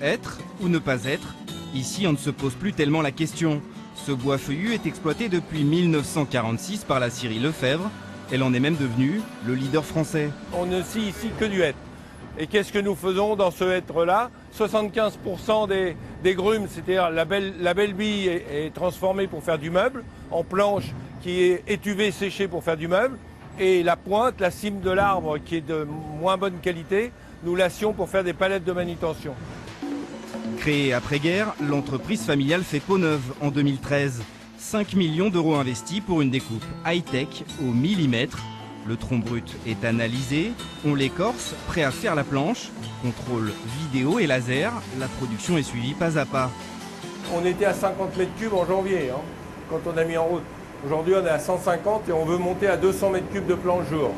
Être ou ne pas être? Ici, on ne se pose plus tellement la question. Ce bois feuillu est exploité depuis 1946 par la scierie Lefebvre. Elle en est même devenue le leader français. On ne scie ici que du hêtre. Et qu'est-ce que nous faisons dans ce hêtre-là? 75% des grumes, c'est-à-dire la belle bille est transformée pour faire du meuble, en planche qui est étuvée, séchée pour faire du meuble. Et la pointe, la cime de l'arbre qui est de moins bonne qualité, nous la scions pour faire des palettes de manutention. Créée après-guerre, l'entreprise familiale fait peau neuve en 2013. 5 millions d'euros investis pour une découpe high-tech au millimètre. Le tronc brut est analysé, on l'écorce, prêt à faire la planche. Contrôle vidéo et laser, la production est suivie pas à pas. On était à 50 mètres cubes en janvier, quand on a mis en route. Aujourd'hui, on est à 150 et on veut monter à 200 mètres cubes de planche jour.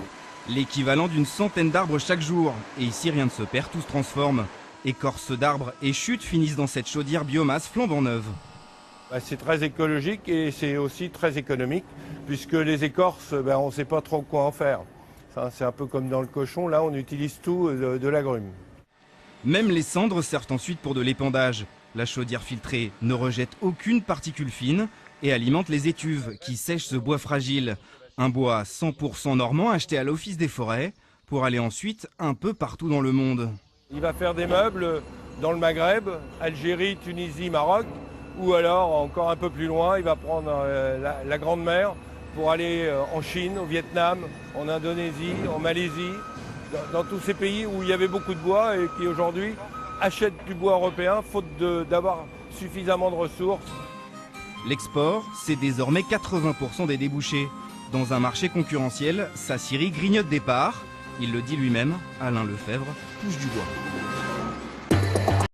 L'équivalent d'une centaine d'arbres chaque jour. Et ici, rien ne se perd, tout se transforme. Écorces d'arbres et chutes finissent dans cette chaudière biomasse flambant neuve. C'est très écologique et c'est aussi très économique, puisque les écorces, on ne sait pas trop quoi en faire. C'est un peu comme dans le cochon, là on utilise tout de l'agrume. Même les cendres servent ensuite pour de l'épandage. La chaudière filtrée ne rejette aucune particule fine et alimente les étuves qui sèchent ce bois fragile. Un bois 100% normand acheté à l'Office des forêts pour aller ensuite un peu partout dans le monde. Il va faire des meubles dans le Maghreb, Algérie, Tunisie, Maroc, ou alors encore un peu plus loin, il va prendre la Grande Mer pour aller en Chine, au Vietnam, en Indonésie, en Malaisie, dans tous ces pays où il y avait beaucoup de bois et qui aujourd'hui achètent du bois européen faute d'avoir suffisamment de ressources. L'export, c'est désormais 80% des débouchés. Dans un marché concurrentiel, sa scierie grignote des parts. Il le dit lui-même, Alain Lefebvre touche du bois.